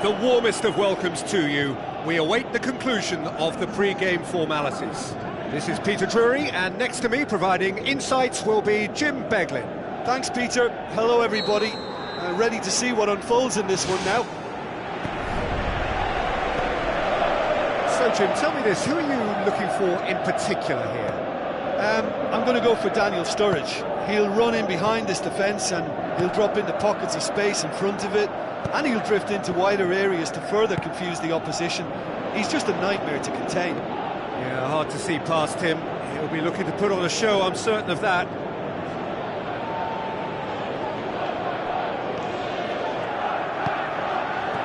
The warmest of welcomes to you. We await the conclusion of the pre-game formalities. This is Peter Drury, and next to me providing insights will be Jim Beglin. Thanks, Peter. Hello, everybody. Ready to see what unfolds in this one now. So, Jim, tell me this, who are you looking for in particular here? I'm going to go for Daniel Sturridge. He'll run in behind this defence and he'll drop into pockets of space in front of it, and he'll drift into wider areas to further confuse the opposition. He's just a nightmare to contain. Yeah, hard to see past him. He'll be looking to put on a show, I'm certain of that.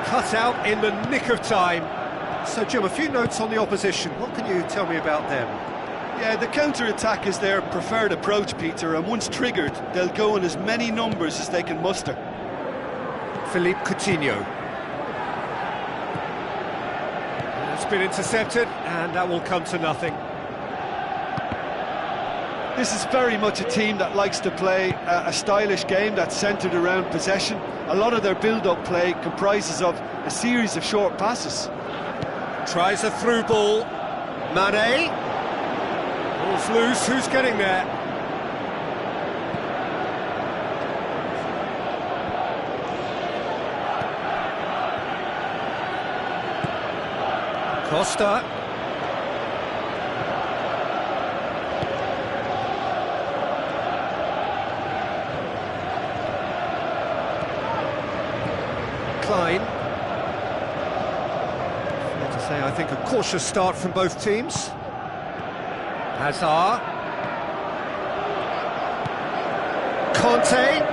Cut out in the nick of time. So, Jim, a few notes on the opposition. What can you tell me about them? Yeah, the counter-attack is their preferred approach, Peter, and once triggered, they'll go in as many numbers as they can muster. Philippe Coutinho. It's been intercepted, and that will come to nothing. This is very much a team that likes to play a stylish game that's centred around possession. A lot of their build-up play comprises of a series of short passes. Tries a through ball. Mane. Ball's loose, who's getting there? Costa. Klein. Fair to say, I think a cautious start from both teams. Hazard. Conte.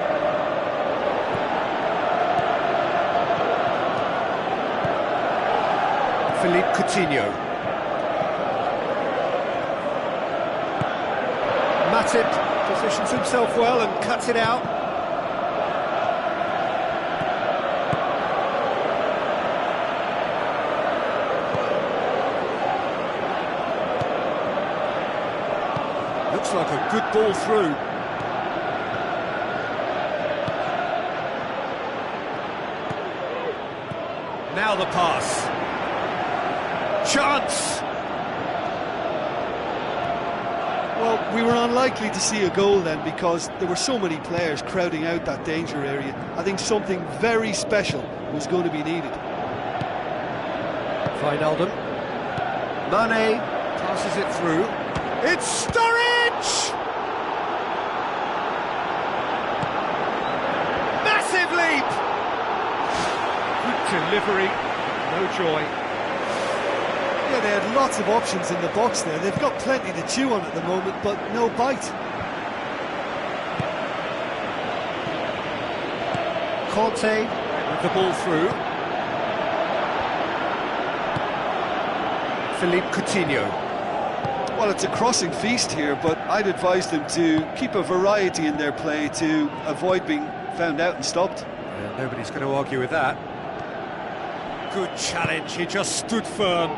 Philippe Coutinho. Matip positions himself well and cuts it out. Looks like a good ball through. Now the pass. Chance! Well, we were unlikely to see a goal then because there were so many players crowding out that danger area. I think something very special was going to be needed. Wijnaldum. Mane passes it through. It's Sturridge! Massive leap! Good delivery, no joy. Yeah, they had lots of options in the box there. They've got plenty to chew on at the moment, but no bite. Conte with the ball through. Philippe Coutinho. Well, it's a crossing feast here, but I'd advise them to keep a variety in their play to avoid being found out and stopped. Yeah, nobody's going to argue with that. Good challenge, he just stood firm.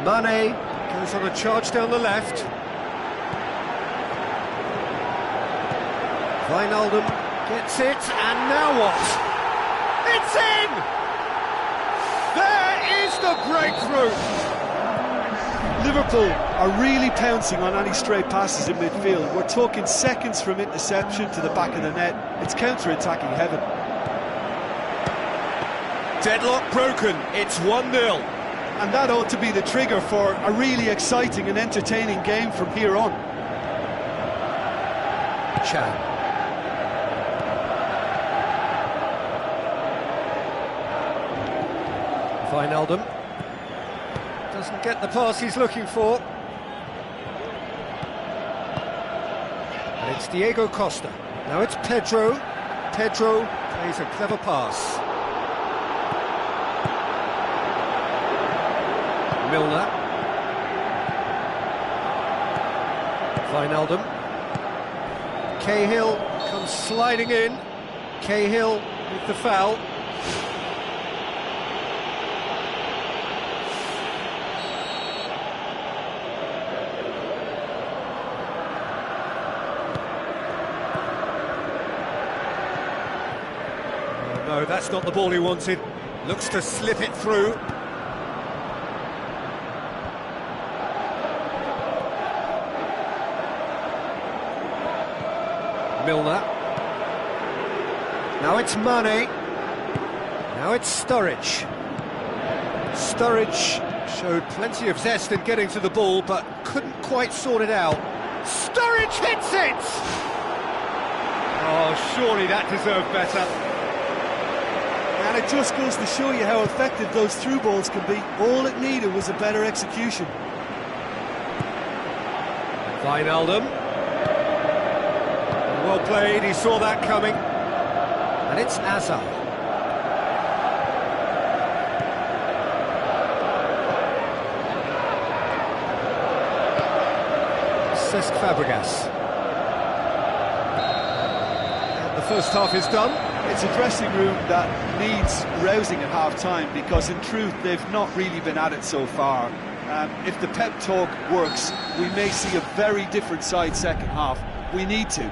Mane goes on a charge down the left. Wijnaldum gets it, and now what? It's in! There is the breakthrough! Liverpool are really pouncing on any stray passes in midfield. We're talking seconds from interception to the back of the net. It's counter-attacking heaven. Deadlock broken, it's 1-0. And that ought to be the trigger for a really exciting and entertaining game from here on. Chan. Wijnaldum. Doesn't get the pass he's looking for. And it's Diego Costa. Now it's Pedro. Pedro plays a clever pass. Milner. Wijnaldum. Cahill comes sliding in. Cahill with the foul. No, that's not the ball he wanted. Looks to slip it through. Milner. Now it's Mane. Now it's Sturridge. Sturridge showed plenty of zest in getting to the ball, but couldn't quite sort it out. Sturridge hits it! Oh, surely that deserved better. And it just goes to show you how effective those through balls can be. All it needed was a better execution. Wijnaldum. Well played, he saw that coming. And it's Hazard. Cesc Fabregas. And the first half is done. It's a dressing room that needs rousing at half-time, because in truth they've not really been at it so far. If the pep talk works, we may see a very different side second half. We need to.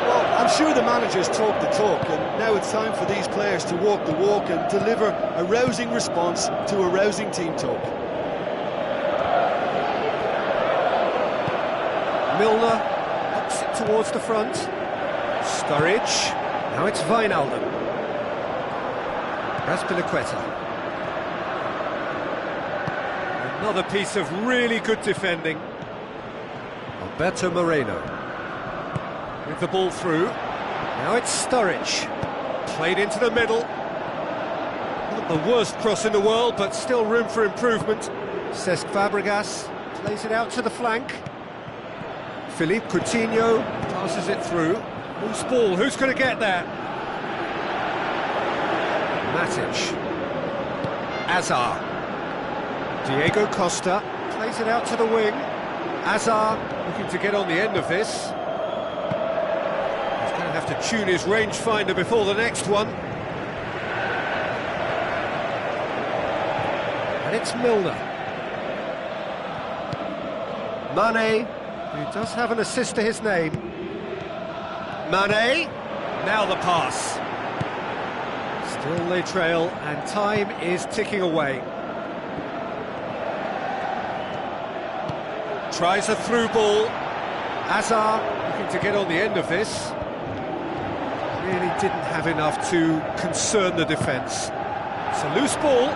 Well, I'm sure the managers talk the talk, and now it's time for these players to walk the walk and deliver a rousing response to a rousing team talk. Milner ups it towards the front. Sturridge. Now it's Wijnaldum. Azpilicueta. Another piece of really good defending. Alberto Moreno. With the ball through. Now it's Sturridge. Played into the middle. Not the worst cross in the world, but still room for improvement. Cesc Fabregas plays it out to the flank. Philippe Coutinho passes it through. Loose ball, who's going to get there? Matic. Hazard. Diego Costa plays it out to the wing. Hazard looking to get on the end of this. He's going to have to tune his rangefinder before the next one. And it's Milner. Mane, who does have an assist to his name. Mane, now the pass. Still they trail, and time is ticking away. Tries a through ball. Hazard looking to get on the end of this. Really didn't have enough to concern the defence. It's a loose ball.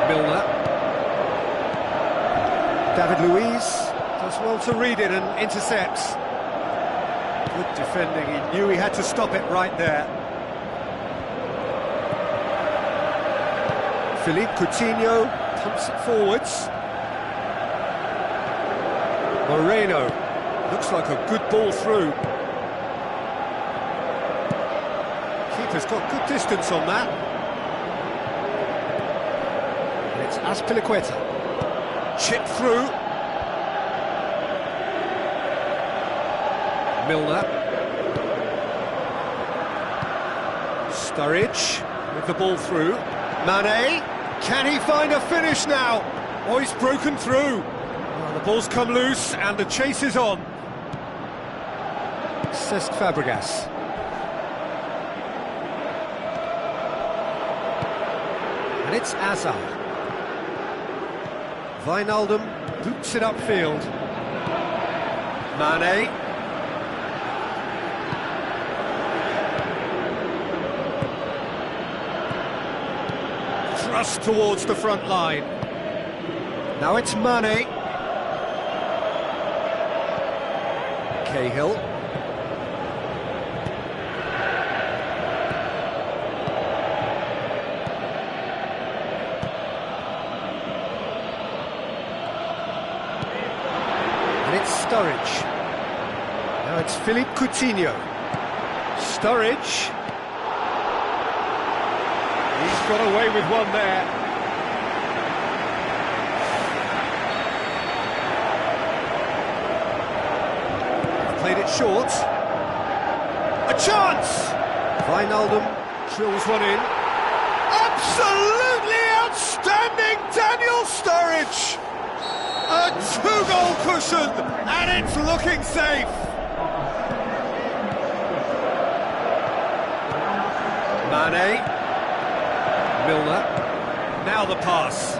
Milner. David Luiz does well to read it and intercepts. Good defending, he knew he had to stop it right there. Philippe Coutinho pumps it forwards. Moreno, looks like a good ball through. Keeper's got good distance on that. And it's Azpilicueta. Chip through. Milner. Sturridge with the ball through. Mane, can he find a finish now? Oh, he's broken through. Well, the ball's come loose and the chase is on. Cesc Fabregas. And it's Hazard. Wijnaldum boots it upfield. Mane. Thrust towards the front line. Now it's Mane. Cahill. And it's Sturridge. Now it's Philippe Coutinho. Sturridge. He's got away with one there. Played it short. A chance! Wijnaldum drills one in. Absolutely outstanding Daniel Sturridge! A two-goal cushion, and it's looking safe. Mane. Milner. Now the pass.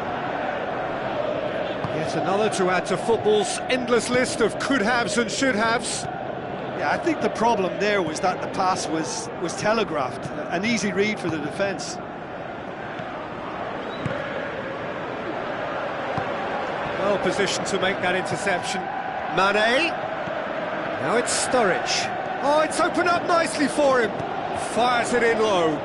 Yet another to add to football's endless list of could-haves and should-haves. Yeah, I think the problem there was that the pass was telegraphed, an easy read for the defence. Well positioned to make that interception. Mane. Now it's Sturridge. Oh, it's opened up nicely for him. Fires it in low.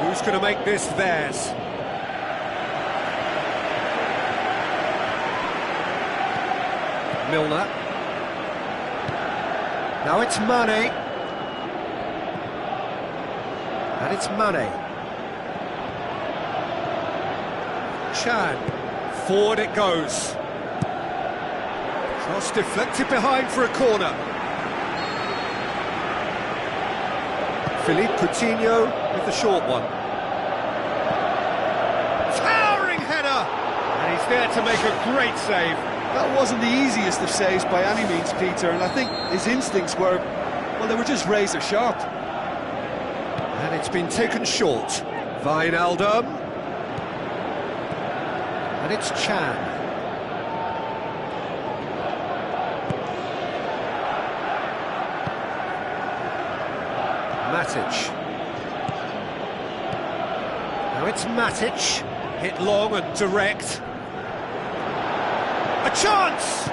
Who's going to make this theirs? Milner. Now it's Mane. And it's Mane. Chan. Forward it goes. Cross deflected behind for a corner. Philippe Coutinho with the short one. Towering header! And he's there to make a great save. That wasn't the easiest of saves by any means, Peter, and I think his instincts were, well, they were just razor sharp. And it's been taken short. Wijnaldum. And it's Chan. Matic. Now it's Matic. Hit long and direct. A chance!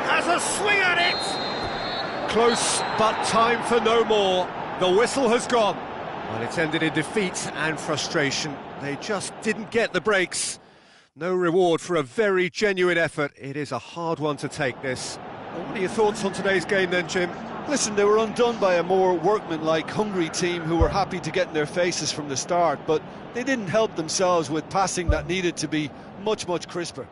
Has a swing at it! Close, but time for no more. The whistle has gone. Well, it's ended in defeat and frustration. They just didn't get the breaks. No reward for a very genuine effort. It is a hard one to take, this. Well, what are your thoughts on today's game then, Jim? Listen, they were undone by a more workmanlike, hungry team who were happy to get in their faces from the start, but they didn't help themselves with passing that needed to be much, much crisper.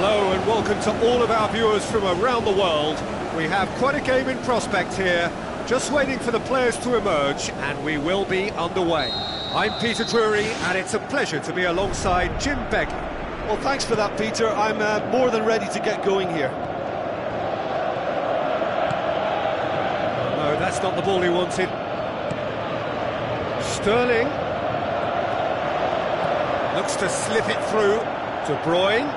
Hello and welcome to all of our viewers from around the world. We have quite a game in prospect here, just waiting for the players to emerge, and we will be underway. I'm Peter Drury, and it's a pleasure to be alongside Jim Begley. Well, thanks for that, Peter. I'm more than ready to get going here. No, that's not the ball he wanted. Sterling looks to slip it through. De Bruyne.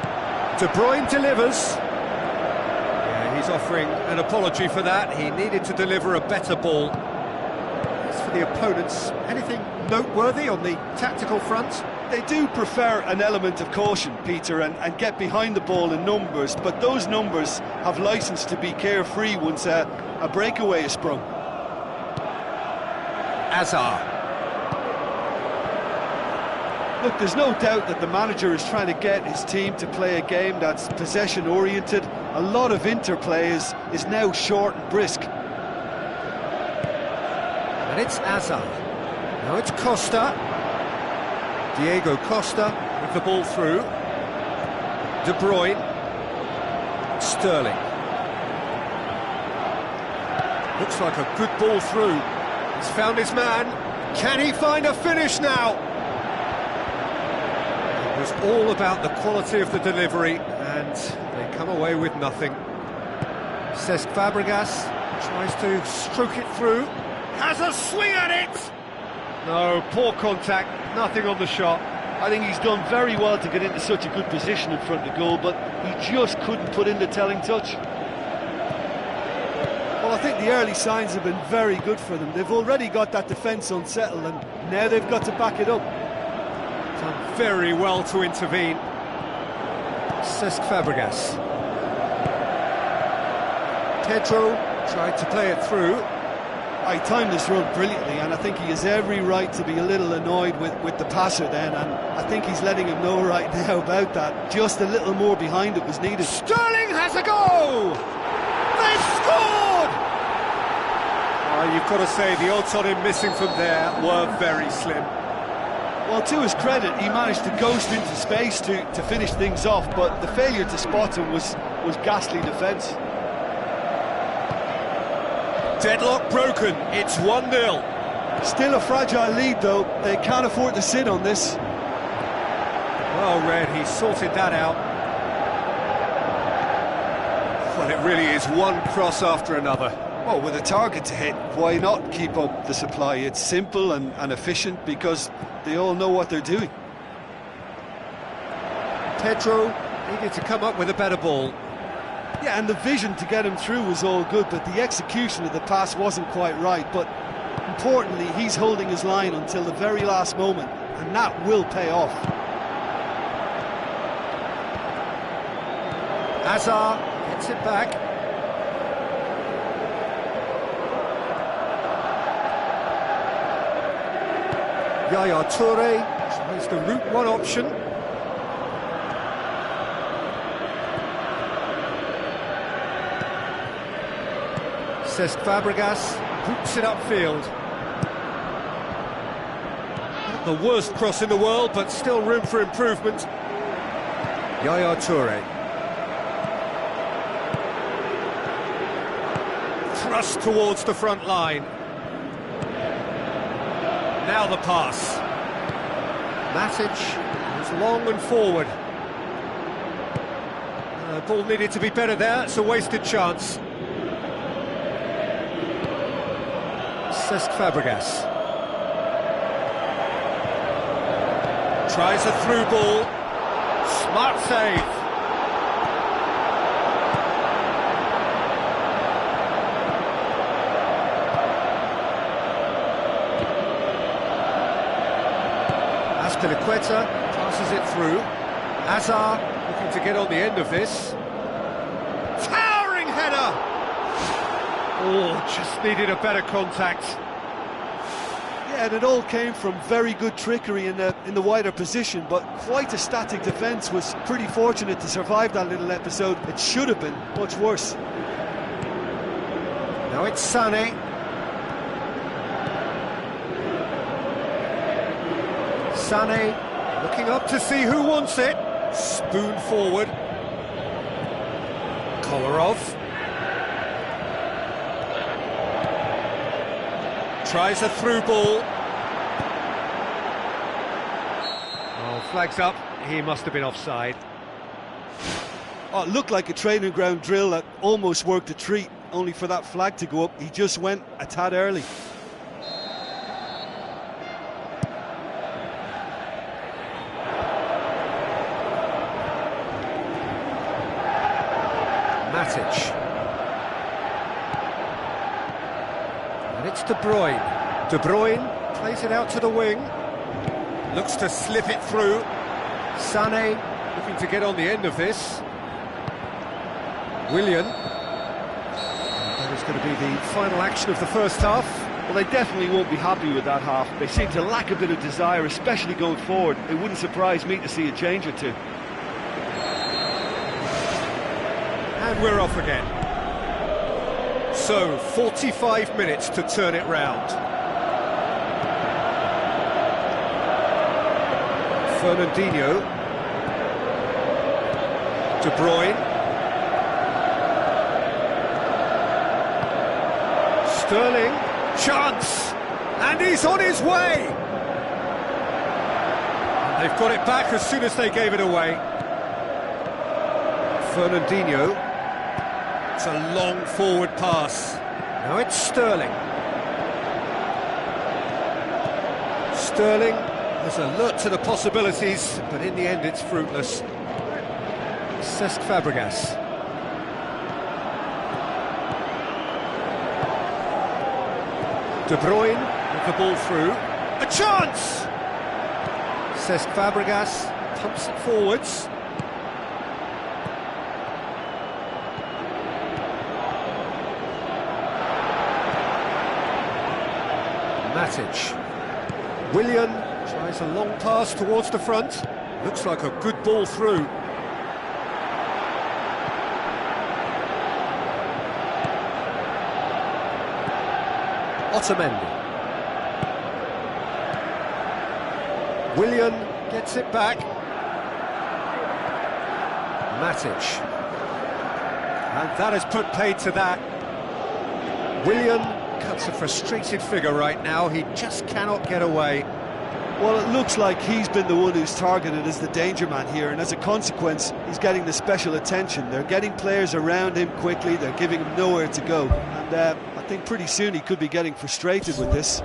De Bruyne delivers. Yeah, he's offering an apology for that. He needed to deliver a better ball. As for the opponents, anything noteworthy on the tactical front? They do prefer an element of caution, Peter, and get behind the ball in numbers, but those numbers have licence to be carefree once a breakaway is sprung. Hazard. Look, there's no doubt that the manager is trying to get his team to play a game that's possession-oriented. A lot of interplay is now short and brisk. And it's Hazard. Now it's Costa. Diego Costa with the ball through. De Bruyne. Sterling. Looks like a good ball through. He's found his man. Can he find a finish now? It was all about the quality of the delivery, and they come away with nothing. Cesc Fabregas tries to stroke it through. Has a swing at it! No, poor contact, nothing on the shot. I think he's done very well to get into such a good position in front of goal, but he just couldn't put in the telling touch. Well, I think the early signs have been very good for them. They've already got that defence unsettled, and now they've got to back it up. Done very well to intervene. Cesc Fabregas. Pedro tried to play it through. I timed this run brilliantly, and I think he has every right to be a little annoyed with the passer then, and I think he's letting him know right now about that. Just a little more behind it was needed. Sterling has a go! They scored! Oh, you've got to say, the odds on him missing from there were very slim. Well, to his credit, he managed to ghost into space to finish things off, but the failure to spot him was ghastly defence. Deadlock broken, it's 1-0. Still a fragile lead, though. They can't afford to sit on this. Well read, he sorted that out. Well, it really is one cross after another. Well, with a target to hit, why not keep up the supply? It's simple and efficient because they all know what they're doing. Pedro needed to come up with a better ball. Yeah, and the vision to get him through was all good, but the execution of the pass wasn't quite right. But importantly, he's holding his line until the very last moment, and that will pay off. Hazard gets it back. Yaya Toure tries the route one option. Cesc Fabregas hoops it upfield. Not the worst cross in the world, but still room for improvement. Yaya Toure. Thrust towards the front line. Now the pass. Matic was long and forward. The ball needed to be better there, it's a wasted chance. Cesc Fabregas. Tries a through ball. Smart save. Azpilicueta passes it through. Hazard looking to get on the end of this. Towering header! Oh, just needed a better contact. Yeah, and it all came from very good trickery in the wider position, but quite a static defence. Was pretty fortunate to survive that little episode. It should have been much worse. Now it's Sané. Sané looking up to see who wants it. Spoon forward. Kolarov. Tries a through ball. Oh, flags up. He must have been offside. Oh, it looked like a training ground drill that almost worked a treat, only for that flag to go up. He just went a tad early. Matic. And it's De Bruyne. De Bruyne plays it out to the wing. Looks to slip it through. Sané looking to get on the end of this. Willian. That is going to be the final action of the first half. Well, they definitely won't be happy with that half. They seem to lack a bit of desire, especially going forward. It wouldn't surprise me to see a change or two. And we're off again. So, 45 minutes to turn it round. Fernandinho. De Bruyne. Sterling. Chance! And he's on his way! And they've got it back as soon as they gave it away. Fernandinho. It's a long forward pass. Now it's Sterling. Sterling is alert to the possibilities, but in the end it's fruitless. Cesc Fabregas. De Bruyne with the ball through. A chance! Cesc Fabregas pumps it forwards. Matic. Willian tries a long pass towards the front. Looks like a good ball through. Otamendi. Willian gets it back. Matic. And that has put paid to that. Willian cuts a frustrated figure right now. He just cannot get away. Well, it looks like he's been the one who's targeted as the danger man here, and as a consequence, he's getting the special attention. They're getting players around him quickly, they're giving him nowhere to go. And I think pretty soon he could be getting frustrated with this.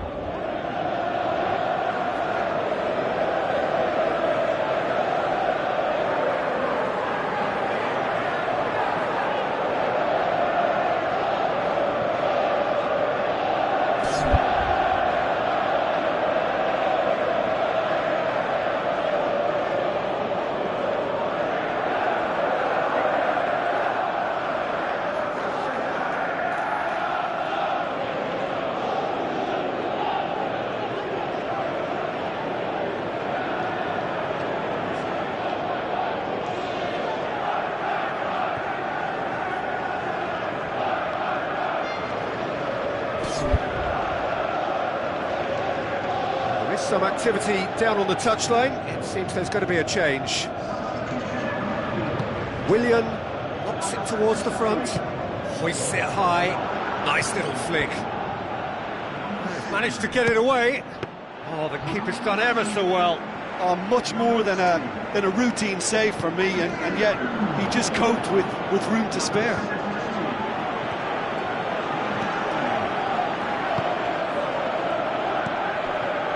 There is some activity down on the touchline. It seems there's going to be a change. Willian knocks it towards the front, hoists it high. Nice little flick. Managed to get it away. Oh, the keeper's done ever so well. Oh, much more than a routine save for me, and yet he just coped with room to spare.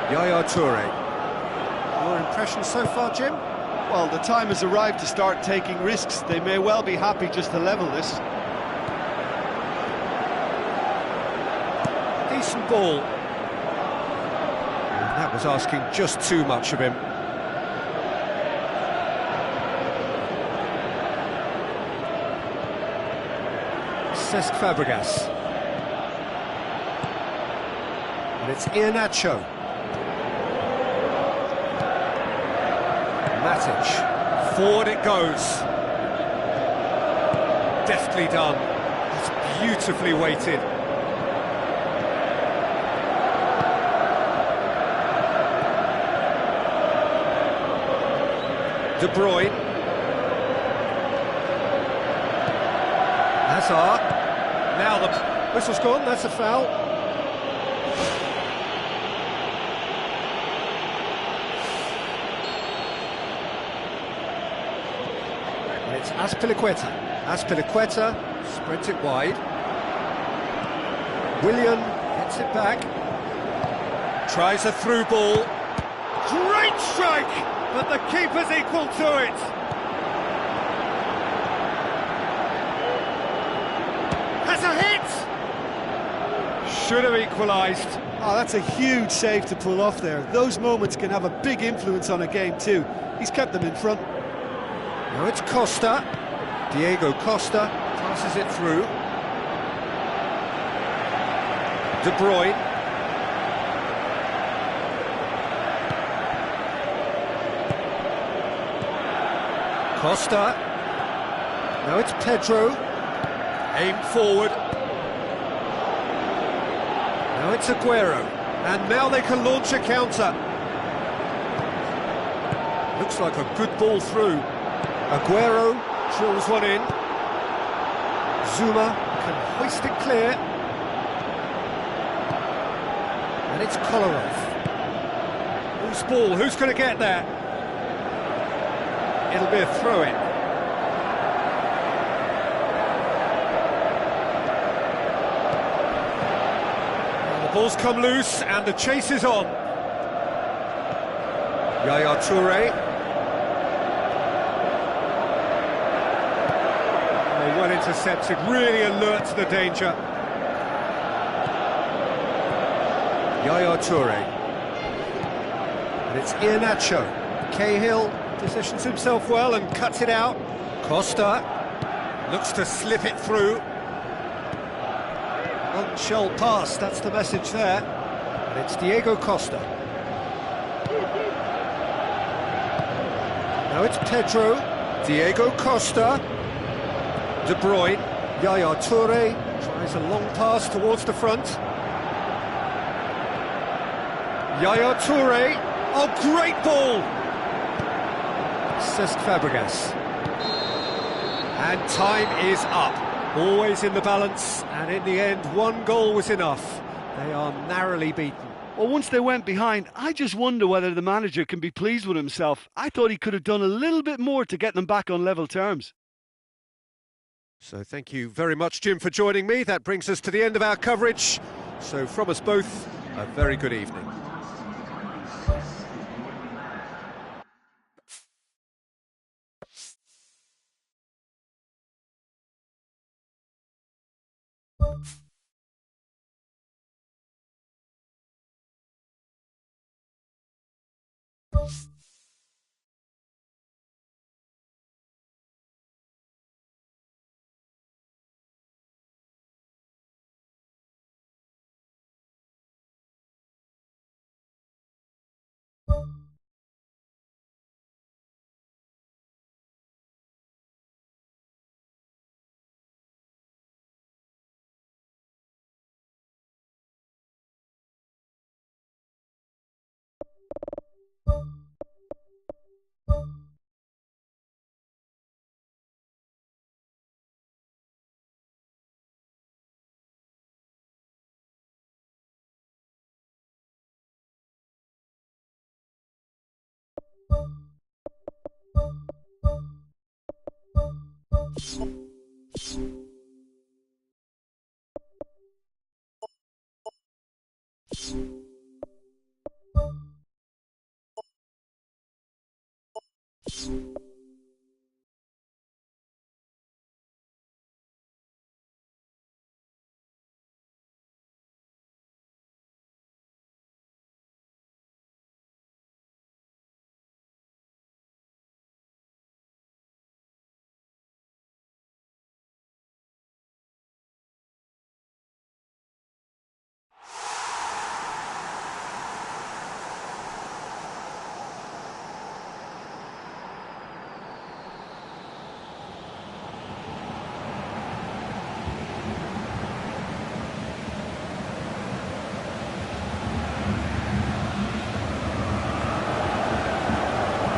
Yaya Toure. Your impression so far, Jim? Well, the time has arrived to start taking risks. They may well be happy just to level this. Decent ball. That was asking just too much of him. Cesc Fabregas. And it's Iheanacho. Matic. Forward it goes. Deftly done. It's beautifully weighted. De Bruyne. are. Now the whistle's gone, that's a foul. It's Azpilicueta. Azpilicueta spreads it wide. Willian gets it back. Tries a through ball. Great strike! But the keeper's equal to it. Has a hit! Should have equalised. Oh, that's a huge save to pull off there. Those moments can have a big influence on a game too. He's kept them in front. Now it's Costa. Diego Costa passes it through. De Bruyne. Costa. Now it's Pedro. Aimed forward. Now it's Aguero. And now they can launch a counter. Looks like a good ball through. Aguero drills one in. Zuma can hoist it clear. And it's Kolarov. Whose ball? Who's going to get there? It'll be a throw-in. The ball's come loose and the chase is on. Yaya Toure. Well intercepted, really alert to the danger. Yaya Toure. And it's Iheanacho. Cahill positions himself well and cuts it out. Costa looks to slip it through. Unshell pass, that's the message there. And it's Diego Costa. Now it's Pedro. Diego Costa. De Bruyne, Yaya Toure tries a long pass towards the front. Yaya Toure, oh great ball! Cesc Fabregas. And time is up. Always in the balance, and in the end, one goal was enough. They are narrowly beaten. Well, once they went behind, I just wonder whether the manager can be pleased with himself. I thought he could have done a little bit more to get them back on level terms. So thank you very much, Jim, for joining me. That brings us to the end of our coverage. So from us both, a very good evening.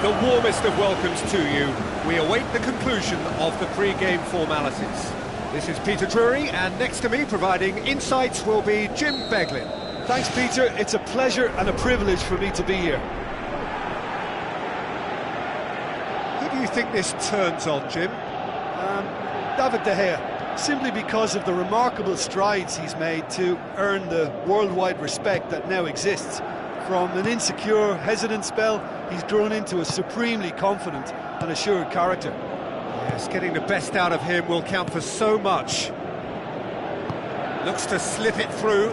The warmest of welcomes to you. We await the conclusion of the pre-game formalities. This is Peter Drury, and next to me providing insights will be Jim Beglin. Thanks, Peter. It's a pleasure and a privilege for me to be here. Who do you think this turns on, Jim? David De Gea, simply because of the remarkable strides he's made to earn the worldwide respect that now exists. From an insecure, hesitant spell, he's grown into a supremely confident and assured character. Yes, getting the best out of him will count for so much. Looks to slip it through,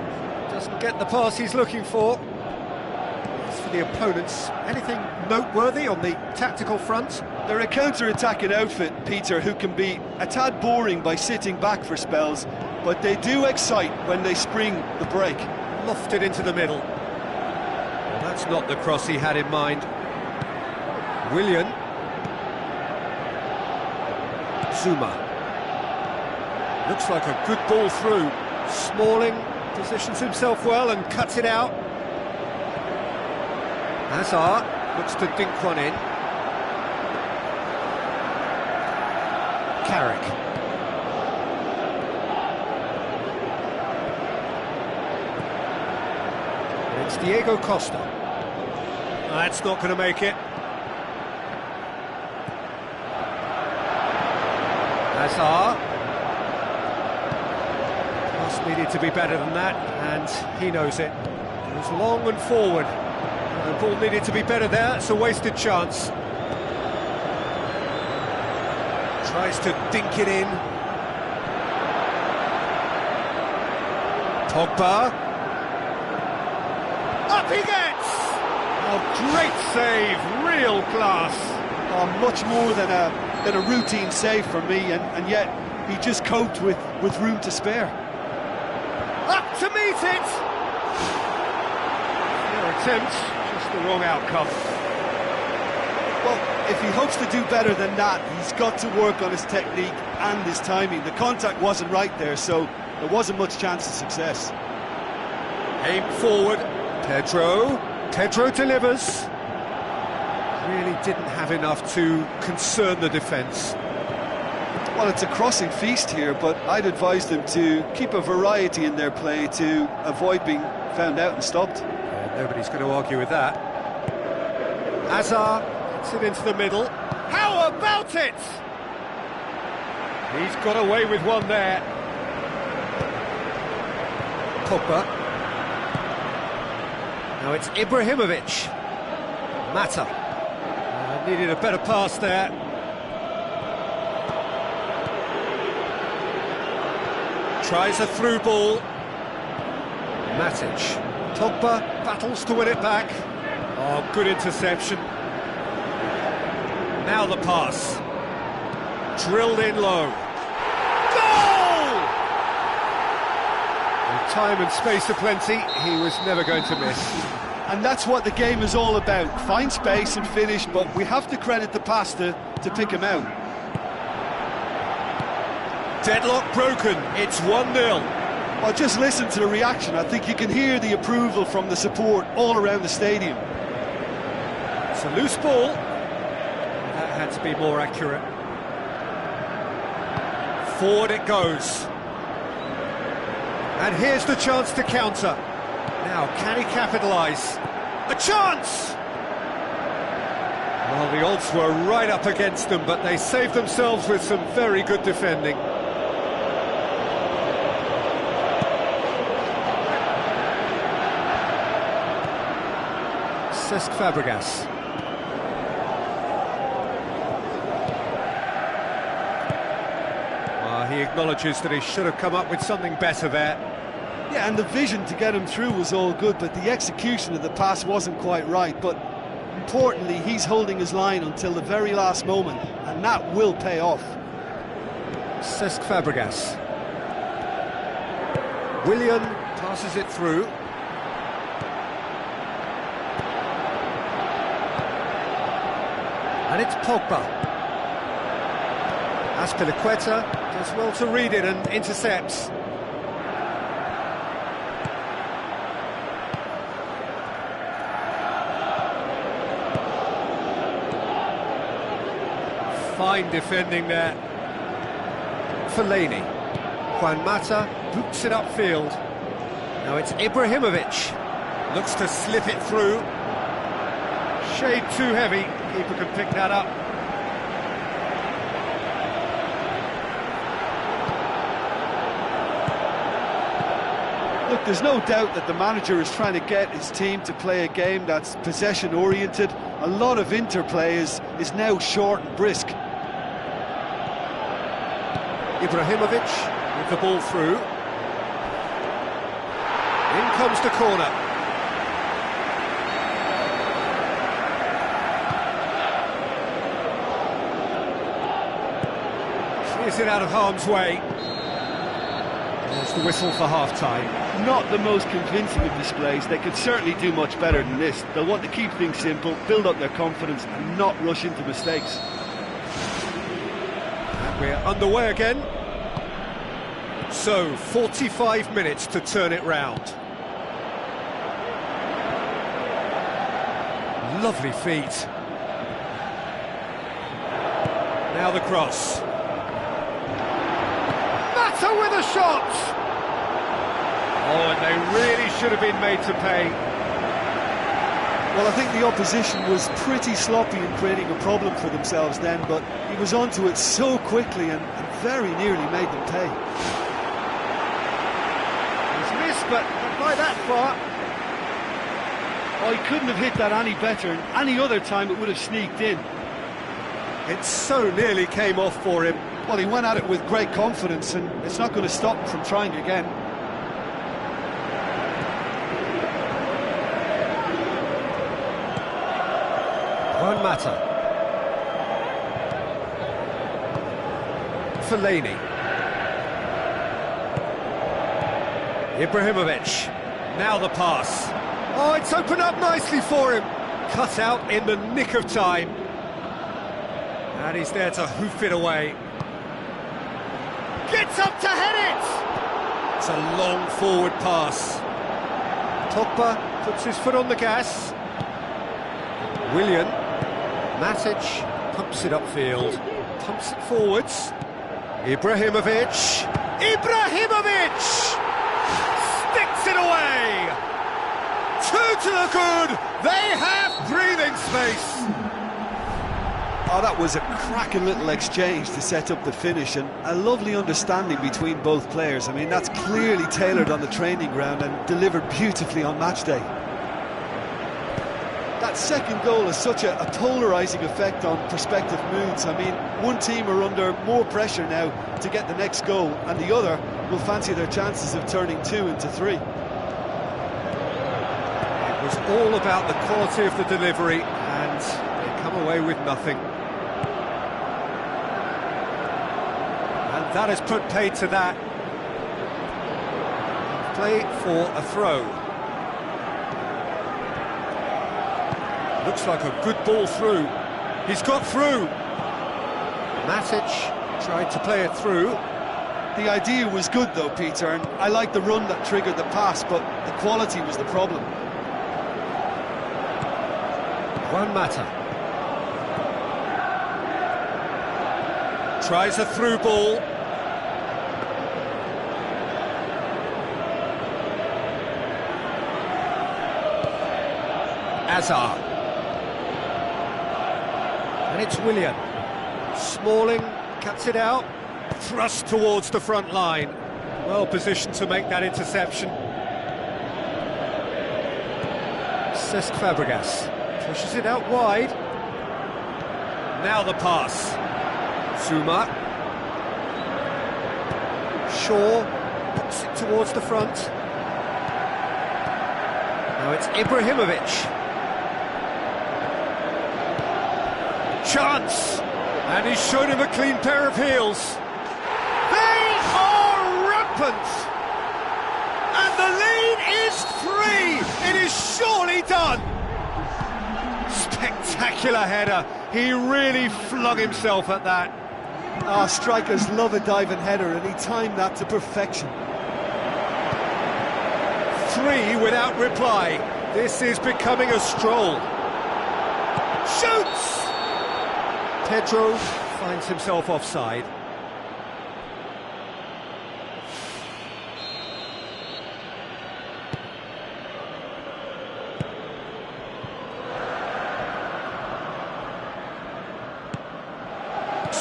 doesn't get the pass he's looking for. As for the opponents, anything noteworthy on the tactical front? They're a counter-attacking outfit, Peter, who can be a tad boring by sitting back for spells, but they do excite when they spring the break. Lofted into the middle. Well, that's not the cross he had in mind. Willian. Zuma. Looks like a good ball through. Smalling positions himself well and cuts it out. Hazard looks to dink one in. Carrick. And it's Diego Costa. That's not going to make it. Hazard. Pass needed to be better than that, and he knows it. It was long and forward. The ball needed to be better there, it's a wasted chance. Tries to dink it in. Pogba. Up he gets! Oh, great save, real class. Oh, much more than a routine save for me, and yet he just coped with room to spare. Up to meet it! Their attempt, just the wrong outcome. Well, if he hopes to do better than that, he's got to work on his technique and his timing. The contact wasn't right there, so there wasn't much chance of success. Aim forward, Pedro delivers. Really didn't have enough to concern the defence. Well, it's a crossing feast here, but I'd advise them to keep a variety in their play to avoid being found out and stopped. Yeah, nobody's going to argue with that. Hazard gets it into the middle. How about it? He's got away with one there. Pogba. Now it's Ibrahimovic. Mata. Needed a better pass there. Tries a through ball. Matic. Pogba battles to win it back. Oh, good interception. Now the pass. Drilled in low. Goal! With time and space aplenty, he was never going to miss. And that's what the game is all about. Find space and finish, but we have to credit the pass to pick him out. Deadlock broken, it's 1-0. Well, just listen to the reaction. I think you can hear the approval from the support all around the stadium. It's a loose ball. That had to be more accurate. Forward it goes. And here's the chance to counter. Now, can he capitalise? A chance! Well, the odds were right up against them, but they saved themselves with some very good defending. Cesc Fabregas. He acknowledges that he should have come up with something better there. Yeah, and the vision to get him through was all good, but the execution of the pass wasn't quite right. But importantly, he's holding his line until the very last moment, and that will pay off. Cesc Fabregas. Willian passes it through. And it's Pogba. Azpilicueta does well to read it and intercepts. Fine defending there. Fellaini. Juan Mata boots it upfield. Now it's Ibrahimovic. Looks to slip it through. Shade too heavy. Keeper can pick that up. Look, there's no doubt that the manager is trying to get his team to play a game that's possession-oriented. A lot of interplay is now short and brisk. Ibrahimovic with the ball through. In comes the corner. Clears it out of harm's way. There's the whistle for half-time. Not the most convincing of displays. They could certainly do much better than this. They'll want to keep things simple, build up their confidence and not rush into mistakes. And we're underway again. So, 45 minutes to turn it round. Lovely feet. Now the cross. Mata with a shot! Oh, and they really should have been made to pay. Well, I think the opposition was pretty sloppy in creating a problem for themselves then, but he was onto it so quickly and very nearly made them pay. He's missed, but by that far. Oh, he couldn't have hit that any better, and any other time it would have sneaked in. It so nearly came off for him. Well, he went at it with great confidence, and it's not going to stop him from trying again. Juan Mata. Fellaini. Ibrahimovic. Now the pass. Oh, it's opened up nicely for him. Cut out in the nick of time. And he's there to hoof it away. Gets up to head it! It's a long forward pass. Pogba puts his foot on the gas. Willian. Matic pumps it upfield. Pumps it forwards. Ibrahimovic. Ibrahimovic! Sticks it away! 2 to the good! They have breathing space! Oh, that was a cracking little exchange to set up the finish, and a lovely understanding between both players. I mean, that's clearly tailored on the training ground and delivered beautifully on match day. That second goal has such a polarising effect on prospective moods. I mean, one team are under more pressure now to get the next goal, and the other will fancy their chances of turning 2 into 3. It was all about the quality of the delivery, and they come away with nothing. And that has put paid to that. Play for a throw. Looks like a good ball through. He's got through. Matic tried to play it through. The idea was good though, Peter, and I like the run that triggered the pass, but the quality was the problem. Juan Mata. Tries a through ball. Azar. And it's Willian. Smalling cuts it out. Thrust towards the front line. Well positioned to make that interception. Cesc Fabregas pushes it out wide. Now the pass. Zuma. Shaw puts it towards the front. Now it's Ibrahimovic. Chance! And he's shown him a clean pair of heels. They are rampant! And the lead is 3! It is surely done! Spectacular header. He really flung himself at that. Ah, strikers love a diving header, and he timed that to perfection. 3 without reply. This is becoming a stroll. Shoots! Pedro finds himself offside.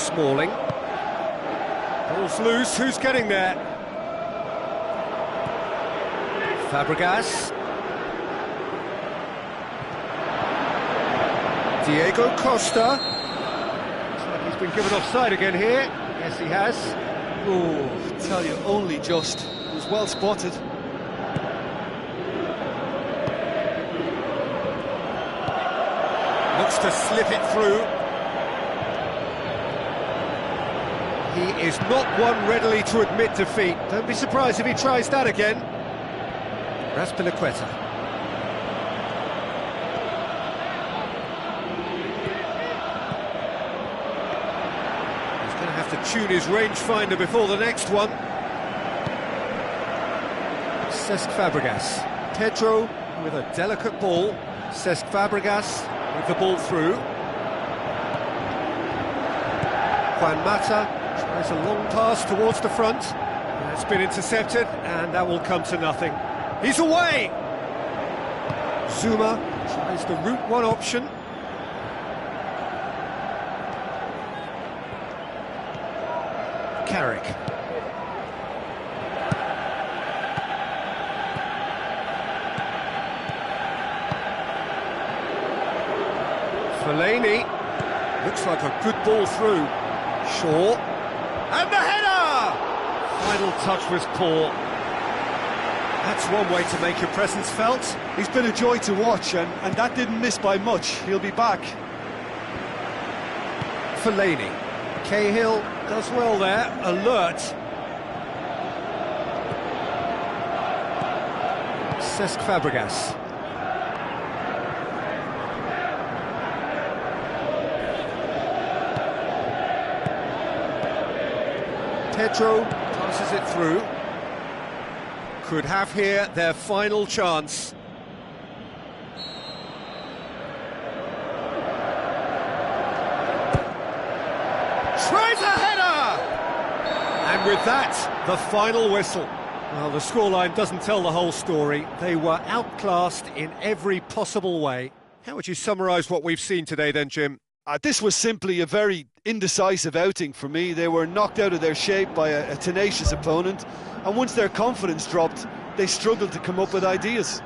Smalling. Ball's loose, who's getting there? Fabregas. Diego Costa. Looks like he's been given offside again here. Yes, he has. Oh, I tell you, only just. It was well spotted. Looks to slip it through. He is not one readily to admit defeat. Don't be surprised if he tries that again. Raspilicueta. He's going to have to tune his rangefinder before the next one. Cesc Fabregas. Pedro with a delicate ball. Cesc Fabregas with the ball through. Juan Mata tries a long pass towards the front. That's been intercepted, and that will come to nothing. He's away! Zuma tries the route one option. Carrick. Fellaini. Looks like a good ball through. Shaw. And the header! Final touch was poor. That's one way to make your presence felt. He's been a joy to watch, and that didn't miss by much. He'll be back. Fellaini. Cahill does well there, alert. Cesc Fabregas. Pedro passes it through. Could have here their final chance. Tries a header! And with that, the final whistle. Well, the scoreline doesn't tell the whole story. They were outclassed in every possible way. How would you summarise what we've seen today then, Jim? This was simply a very indecisive outing for me. They were knocked out of their shape by a tenacious opponent, and once their confidence dropped, they struggled to come up with ideas.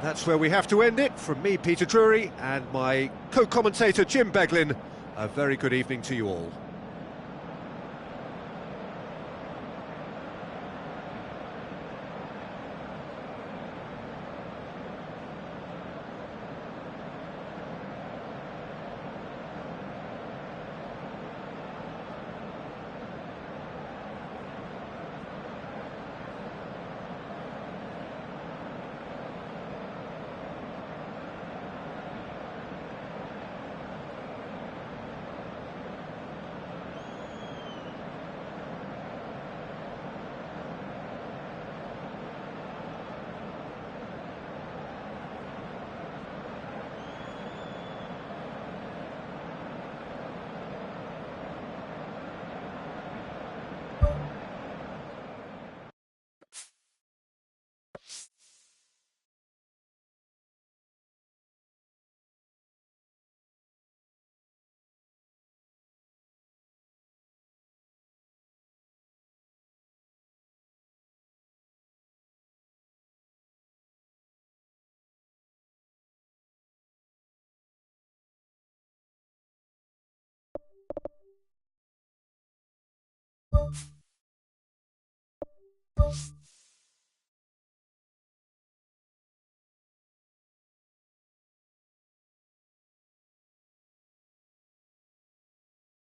That's where we have to end it. From me, Peter Drury, and my co-commentator, Jim Beglin, a very good evening to you all.